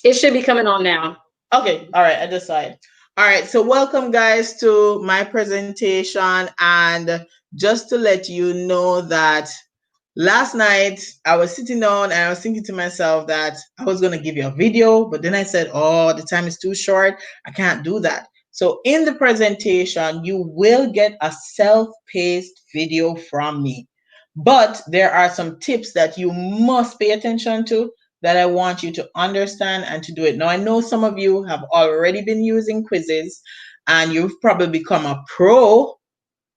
It should be coming on now. Okay, all right, I just saw it. All right, so welcome guys to my presentation. And just to let you know that last night I was sitting down and I was thinking to myself that I was going to give you a video, but then I said, oh, the time is too short. I can't do that. So in the presentation, you will get a self-paced video from me. But there are some tips that you must pay attention to that I want you to understand and to do it. Now, I know some of you have already been using quizzes and you've probably become a pro,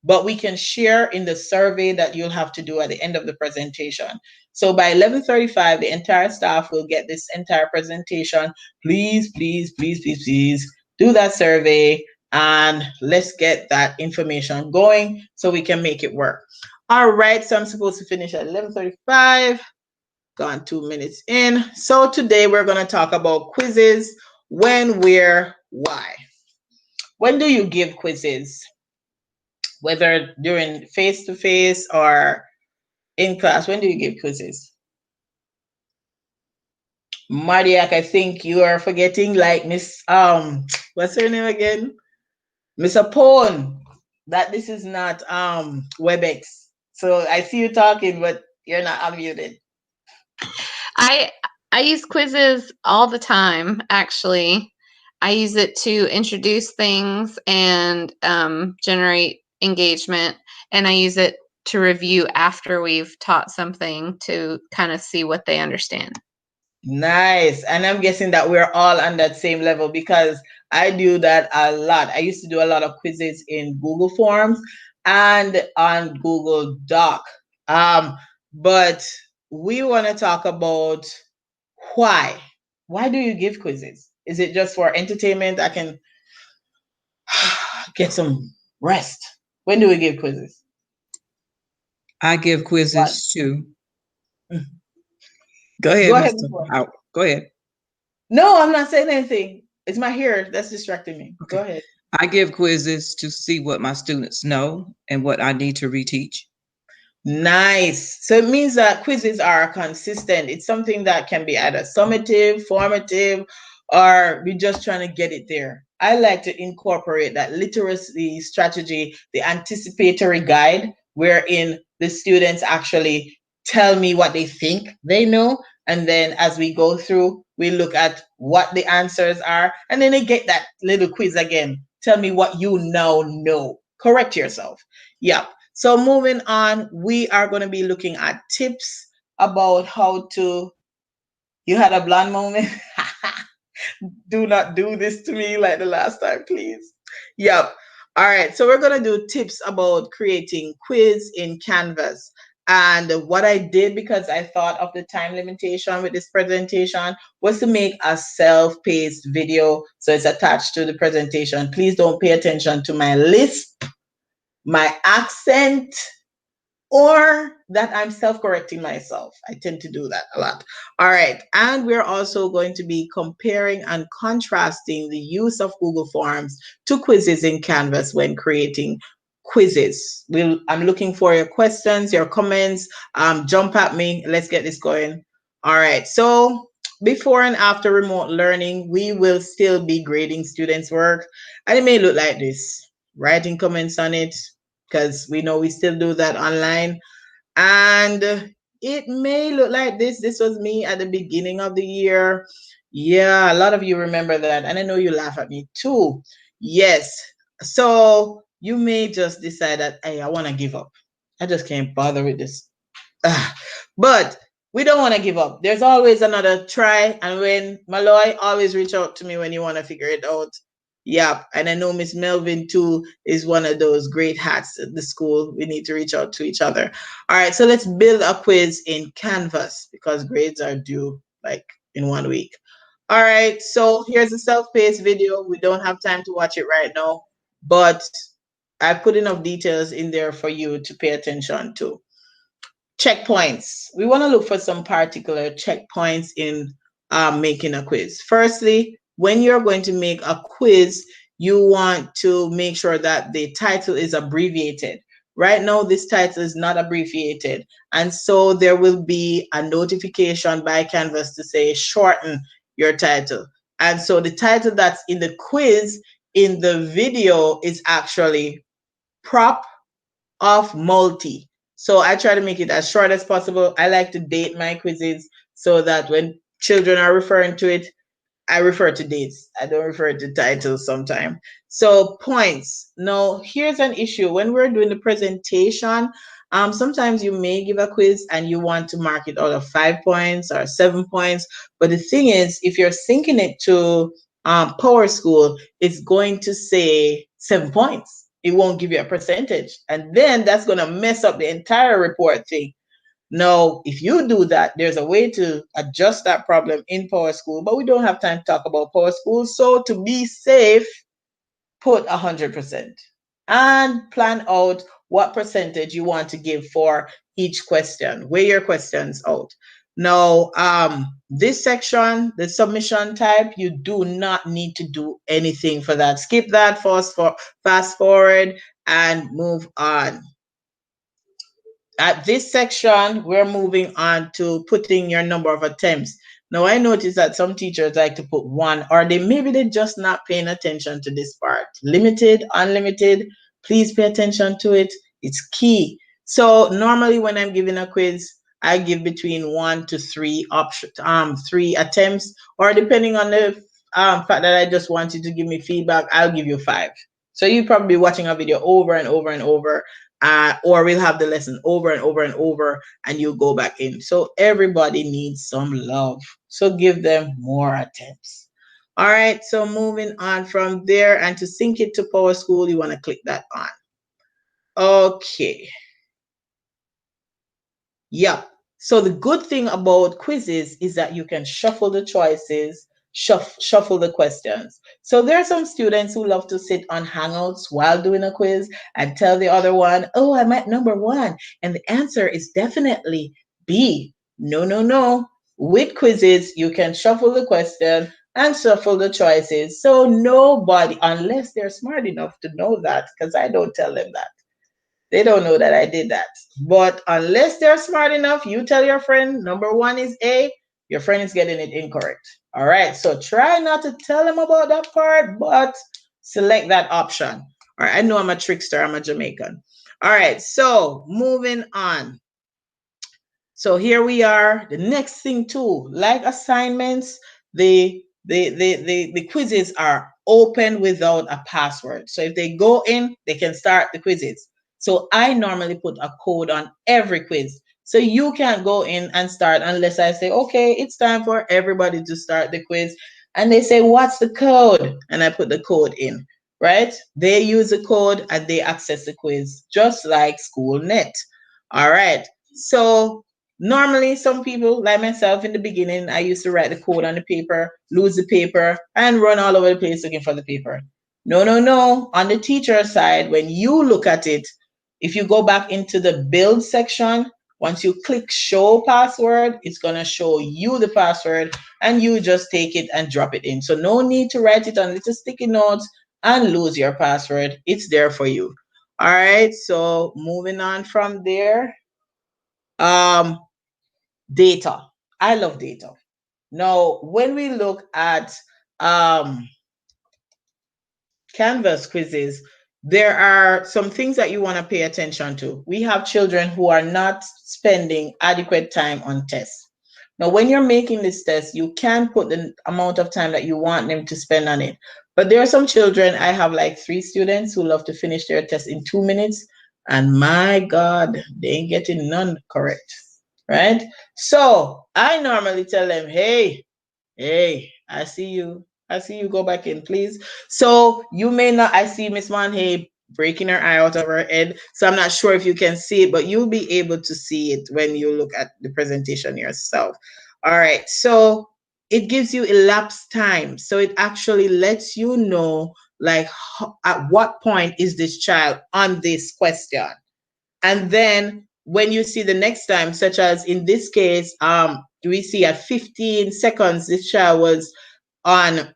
but we can share in the survey that you'll have to do at the end of the presentation. So by 11:35, the entire staff will get this entire presentation. Please, please, please, please, please do that survey and let's get that information going so we can make it work. All right, so I'm supposed to finish at 11:35. Gone 2 minutes in. So today we're going to talk about quizzes. When, where, why. When do you give quizzes? Whether during face to face or in class, when do you give quizzes? Mardiak, I think you are forgetting like Miss what's her name again? Miss Apone. That this is not WebEx. So I see you talking, but you're not unmuted. I I use quizzes all the time, actually. I use it to introduce things and generate engagement, and I use it to review after we've taught something to kind of see what they understand. Nice. And I'm guessing that we're all on that same level because I do that a lot. I used to do a lot of quizzes in Google Forms and on Google Doc. Um, but we want to talk about why. Why do you give quizzes? Is it just for entertainment? I can get some rest. When do we give quizzes? I give What? quizzes too. Go ahead, Go ahead Mr. before. Out. Go ahead. No, I'm not saying anything. It's my hair that's distracting me. Go Okay. ahead. I give quizzes to see what my students know and what I need to reteach. Nice. So it means that quizzes are consistent. It's something that can be either summative, formative, or we're just trying to get it there. I like to incorporate that literacy strategy, the anticipatory guide, wherein the students actually tell me what they think they know. And then as we go through, we look at what the answers are. And then they get that little quiz again. Tell me what you now know. Correct yourself. Yeah. So moving on, we are going to be looking at tips about how to. You had a blonde moment. Do not do this to me like the last time, please. Yep. All right. So we're gonna do tips about creating quiz in Canvas. And what I did, because I thought of the time limitation with this presentation, was to make a self-paced video. So it's attached to the presentation. Please don't pay attention to my lisp, my accent, or that I'm self correcting myself. I tend to do that a lot. All right. And we're also going to be comparing and contrasting the use of Google Forms to quizzes in Canvas when creating quizzes. I'm looking for your questions, your comments. Jump at me. Let's get this going. All right. So, before and after remote learning, we will still be grading students' work. And it may look like this, writing comments on it, because we know we still do that online. And it may look like this. This was me at the beginning of the year. Yeah, a lot of you remember that. And I know you laugh at me too. Yes. So you may just decide that, hey, I want to give up. I just can't bother with this. Ah, but we don't want to give up. There's always another try. And when Malloy, always reach out to me when you want to figure it out. Yep. And I know Miss Melvin too is one of those great hats at the school. We need to reach out to each other. All right. So let's build a quiz in Canvas because grades are due like in 1 week. All right. So here's a self-paced video. We don't have time to watch it right now, but I put enough details in there for you to pay attention to. Checkpoints. We want to look for some particular checkpoints in making a quiz. Firstly, when you're going to make a quiz, you want to make sure that the title is abbreviated. Right now, this title is not abbreviated. And so there will be a notification by Canvas to say shorten your title. And so the title that's in the quiz in the video is actually prop of multi. So I try to make it as short as possible. I like to date my quizzes so that when children are referring to it, I refer to dates. I don't refer to titles sometimes. So points. Now, here's an issue. When we're doing the presentation, sometimes you may give a quiz and you want to mark it out of 5 points or 7 points. But the thing is, if you're syncing it to Power School, it's going to say 7 points. It won't give you a percentage. And then that's going to mess up the entire report thing. Now, if you do that, there's a way to adjust that problem in Power School, but we don't have time to talk about Power School. So to be safe, put 100% and plan out what percentage you want to give for each question. Weigh your questions out. Now, this section, the submission type, you do not need to do anything for that. Skip that, fast forward, and move on. At this section, we're moving on to putting your number of attempts. Now, I notice that some teachers like to put one, or maybe they're just not paying attention to this part. Limited, unlimited, please pay attention to it. It's key. So normally when I'm giving a quiz, I give between 1 to 3 options, 3 attempts, or depending on the fact that I just want you to give me feedback, I'll give you 5. So you'll probably be watching a video over and over and over, or we'll have the lesson over and over and over, and you go back in. So everybody needs some love. So give them more attempts. All right, so moving on from there, and to sync it to Power School, you want to click that on. Okay. Yep. So the good thing about quizzes is that you can shuffle the choices, shuffle the questions. So there are some students who love to sit on Hangouts while doing a quiz and tell the other one, oh, I'm at number 1. And the answer is definitely B. No, no, no. With quizzes, you can shuffle the question and shuffle the choices. So nobody, unless they're smart enough to know that, because I don't tell them that. They don't know that I did that. But unless they're smart enough, you tell your friend number 1 is A, your friend is getting it incorrect. All right. So try not to tell them about that part, but select that option. All right. I know I'm a trickster. I'm a Jamaican. All right. So moving on. So here we are. The next thing too, like assignments, the quizzes are open without a password. So if they go in, they can start the quizzes. So I normally put a code on every quiz. So you can't go in and start unless I say, okay, it's time for everybody to start the quiz. And they say, what's the code? And I put the code in, right? They use the code and they access the quiz, just like SchoolNet. All right. So normally, some people, like myself in the beginning, I used to write the code on the paper, lose the paper, and run all over the place looking for the paper. No, no, no. On the teacher side, when you look at it, if you go back into the build section, once you click show password, it's going to show you the password and you just take it and drop it in. So no need to write it on little sticky notes and lose your password. It's there for you. All right. So moving on from there. Um, Data. I love data. Now, when we look at um, Canvas quizzes, there are some things that you want to pay attention to. We have children who are not spending adequate time on tests. Now, when you're making this test, you can put the amount of time that you want them to spend on it. But there are some children, I have like 3 students who love to finish their test in 2 minutes. And my God, they ain't getting none correct, right? So I normally tell them, hey, I see you. I see you. Go back in, please. So you may not, I see Miss Monhay breaking her eye out of her head. So I'm not sure if you can see it, but you'll be able to see it when you look at the presentation yourself. All right. So it gives you elapsed time. So it actually lets you know, like, at what point is this child on this question? And then when you see the next time, such as in this case, we see at 15 seconds, this child was on,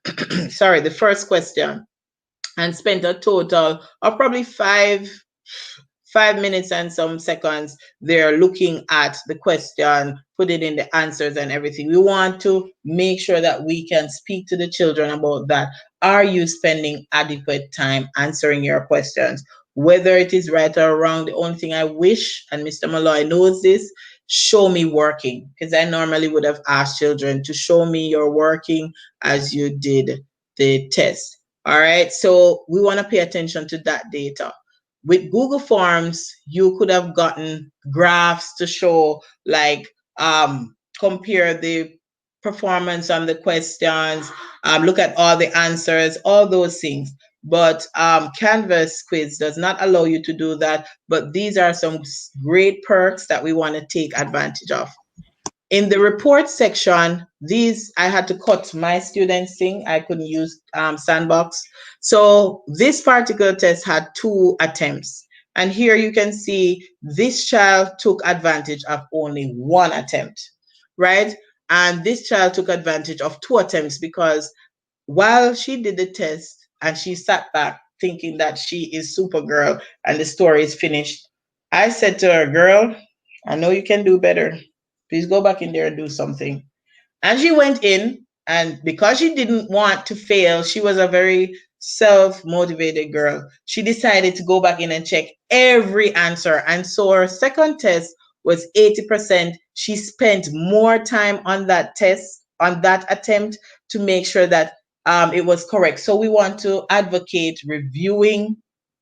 sorry, the first question and spent a total of probably 5 minutes and some seconds, they're looking at the question, putting in the answers and everything. We want to make sure that we can speak to the children about that. Are you spending adequate time answering your questions? Whether it is right or wrong, the only thing I wish, and Mr. Malloy knows this, show me working. Because I normally would have asked children to show me your working as you did the test. All right. So we want to pay attention to that data. With Google Forms, you could have gotten graphs to show, like, compare the performance on the questions, look at all the answers, all those things. But Canvas quiz does not allow you to do that. But these are some great perks that we want to take advantage of. In the report section, these I had to cut my students thing. I couldn't use Sandbox. So this particular test had 2 attempts. And here you can see this child took advantage of only 1 attempt, right? And this child took advantage of 2 attempts because while she did the test and she sat back thinking that she is Supergirl and the story is finished, I said to her, girl, I know you can do better. Please go back in there and do something. And she went in, and because she didn't want to fail, she was a very self motivated girl. She decided to go back in and check every answer. And so her second test was 80%. She spent more time on that test, on that attempt, to make sure that it was correct. So we want to advocate reviewing,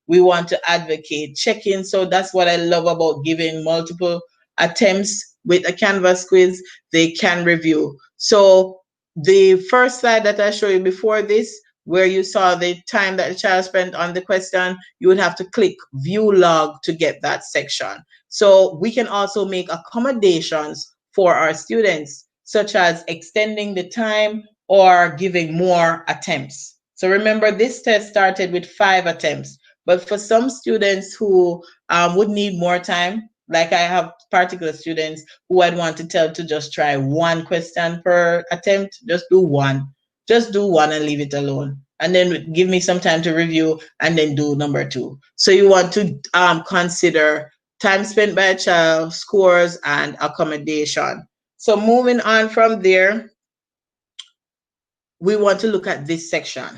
we want to advocate checking. So that's what I love about giving multiple attempts with a Canvas quiz. They can review. So the first slide that I showed you before this, where you saw the time that the child spent on the question, you would have to click view log to get that section. So we can also make accommodations for our students, such as extending the time or giving more attempts. So remember, this test started with 5 attempts, but for some students who would need more time, like I have particular students who I'd want to tell to just try 1 question per attempt, just do one. Just do one and leave it alone. And then give me some time to review and then do number 2. So you want to consider time spent by a child, scores, and accommodation. So moving on from there, we want to look at this section.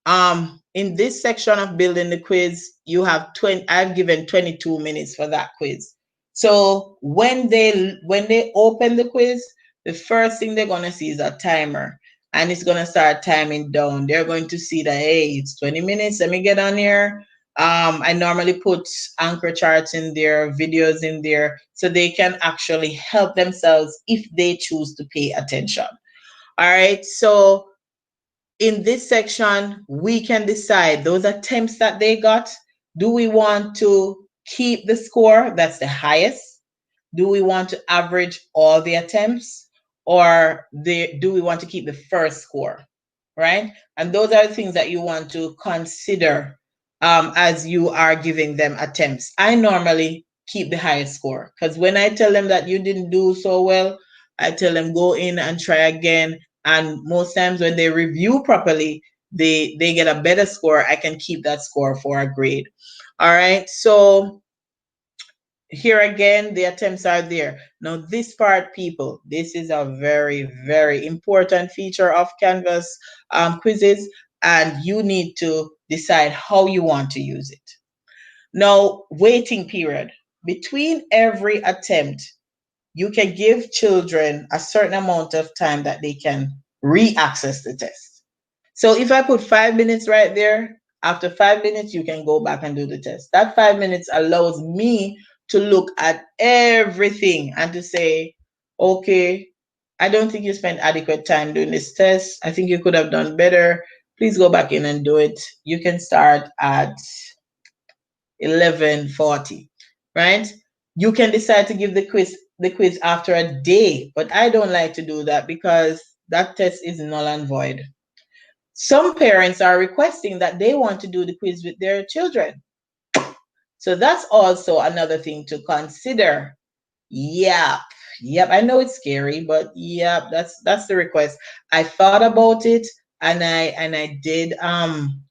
In this section of building the quiz, you have 20, I've given 22 minutes for that quiz. So when they open the quiz, the first thing they're gonna see is a timer, and it's gonna start timing down. They're going to see that, hey, it's 20 minutes. Let me get on here. I normally put anchor charts in there, videos in there, so they can actually help themselves if they choose to pay attention. All right, so in this section, we can decide those attempts that they got. Do we want to keep the score that's the highest? Do we want to average all the attempts? Or do we want to keep the first score? Right? And those are the things that you want to consider as you are giving them attempts. I normally keep the highest score because when I tell them that you didn't do so well, I tell them go in and try again. And most times when they review properly, they get a better score. I can keep that score for a grade. All right. So here again, the attempts are there. Now, this part, people, this is a very, very important feature of Canvas quizzes, and you need to decide how you want to use it. Now, waiting period. Between every attempt, you can give children a certain amount of time that they can re-access the test. So if I put 5 minutes right there, after 5 minutes, you can go back and do the test. That 5 minutes allows me to look at everything and to say, okay, I don't think you spent adequate time doing this test. I think you could have done better. Please go back in and do it. You can start at 11:40, right? You can decide to give the quiz after a day, but I don't like to do that because that test is null and void. Some parents are requesting that they want to do the quiz with their children. So that's also another thing to consider. Yep. Yep. I know it's scary, but yep, that's the request. I thought about it and I did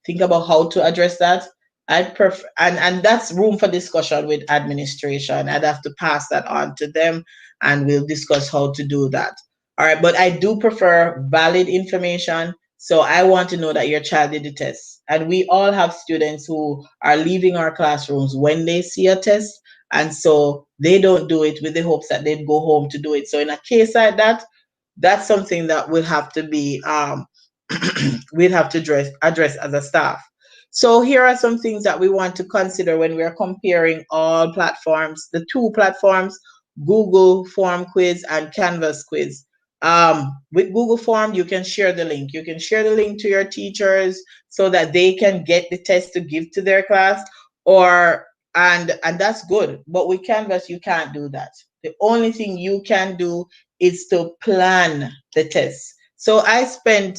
think about how to address that. I prefer, and that's room for discussion with administration. I'd have to pass that on to them, and we'll discuss how to do that. All right, but I do prefer valid information. So I want to know that your child did the test. And we all have students who are leaving our classrooms when they see a test, and so they don't do it with the hopes that they'd go home to do it. So in a case like that, that's something that will have to be we'll have to address as a staff. So here are some things that we want to consider when we are comparing all platforms, the two platforms, Google Form Quiz and Canvas Quiz. With Google Form, you can share the link. You can share the link to your teachers so that they can get the test to give to their class, or and that's good. But with Canvas, you can't do that. The only thing you can do is to plan the test. So I spent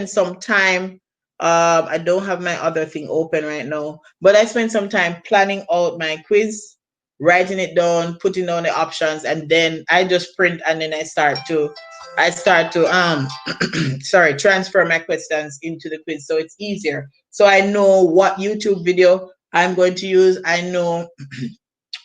some time. I don't have my other thing open right now, but I spent some time planning out my quiz, writing it down, putting down the options, and then I just print and then I start to sorry, transfer my questions into the quiz so it's easier. So I know what YouTube video I'm going to use. I know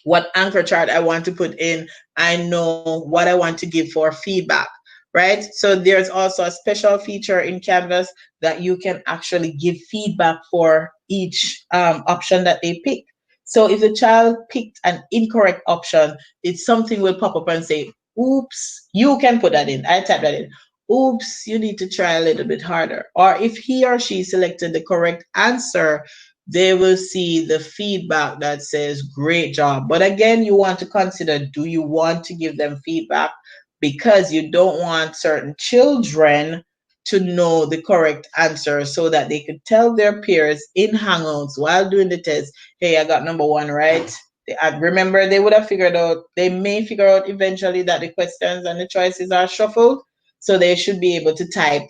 what anchor chart I want to put in. I know what I want to give for feedback, right? So there's also a special feature in Canvas that you can actually give feedback for each option that they pick. So if the child picked an incorrect option, it's something will pop up and say, oops, you can put that in. I type that in. Oops, you need to try a little bit harder. Or if he or she selected the correct answer, they will see the feedback that says great job. But again, you want to consider, do you want to give them feedback? Because you don't want certain children to know the correct answer so that they could tell their peers in Hangouts while doing the test, hey, I got number one right. Remember, they would have figured out, they may figure out eventually that the questions and the choices are shuffled. So they should be able to type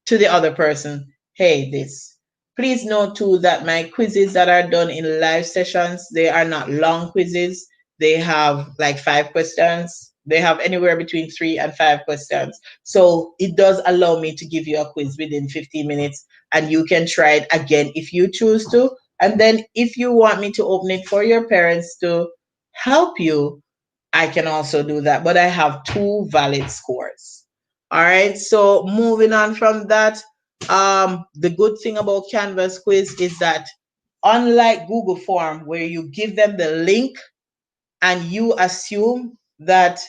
to the other person, hey, this. Please note too that my quizzes that are done in live sessions, they are not long quizzes. They have like 5 questions. They have anywhere between 3 and 5 questions. So it does allow me to give you a quiz within 15 minutes and you can try it again if you choose to. And then if you want me to open it for your parents to help you, I can also do that, but I have two valid scores. All right. So moving on from that, the good thing about Canvas quiz is that unlike Google Form, where you give them the link and you assume that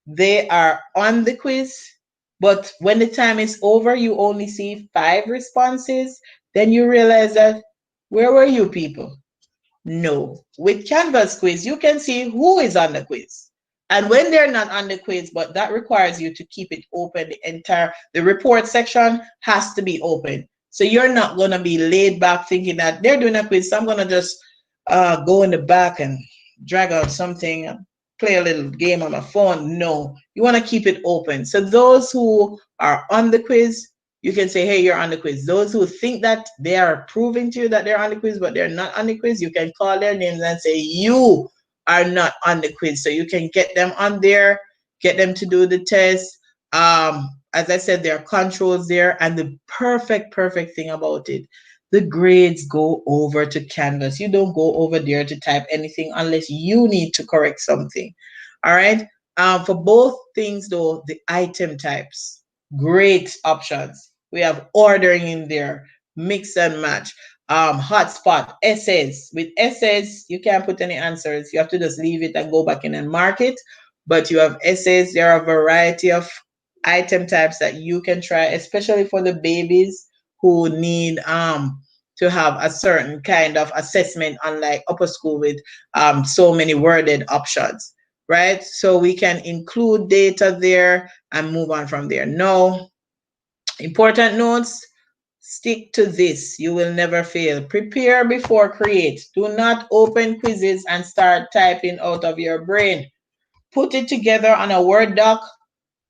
they are on the quiz, but when the time is over, you only see 5 responses, then you realize that where were you people? No. With Canvas quiz, you can see who is on the quiz. And when they're not on the quiz, but that requires you to keep it open, the report section has to be open. So you're not going to be laid back thinking that they're doing a quiz. So I'm going to just go in the back and drag out something, play a little game on my phone. No, you want to keep it open. So those who are on the quiz, you can say, hey, you're on the quiz. Those who think that they are proving to you that they're on the quiz, but they're not on the quiz, you can call their names and say, you are not on the quiz. So you can get them on there, get them to do the test. As I said, there are controls there. And the perfect thing about it, the grades go over to Canvas. You don't go over there to type anything unless you need to correct something. All right. For both things, though, the item types, great options. We have ordering in there, mix and match. Hotspot, essays. With essays, you can't put any answers. You have to just leave it and go back in and mark it. But you have essays. There are a variety of item types that you can try, especially for the babies who need to have a certain kind of assessment, unlike upper school with so many worded options, right? So we can include data there and move on from there. No important notes. Stick to this. You will never fail. Prepare before create. Do not open quizzes and start typing out of your brain. Put it together on a Word doc,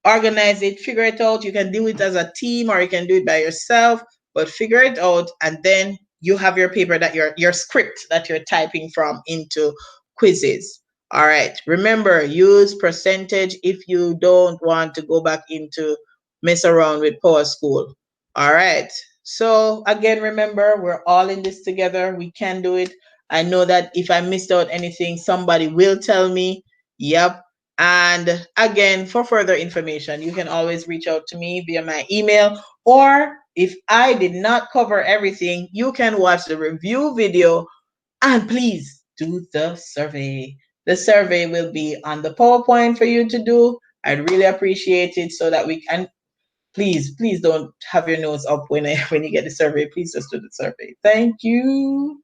organize it, figure it out. You can do it as a team or you can do it by yourself, but figure it out and then you have your paper that your script that you're typing from into quizzes. All right. Remember, use percentage if you don't want to go back into mess around with Power School. All right. So again, remember, we're all in this together. We can do it. I know that if I missed out anything, somebody will tell me. Yep. And again, for further information, you can always reach out to me via my email. Or if I did not cover everything, you can watch the review video and please do the survey. The survey will be on the PowerPoint for you to do. I'd really appreciate it so that we can. Please don't have your nose up when when you get the survey. Please just do the survey. Thank you.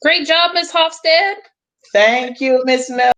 Great job, Miss Hoffstead. Thank you, Miss Mel.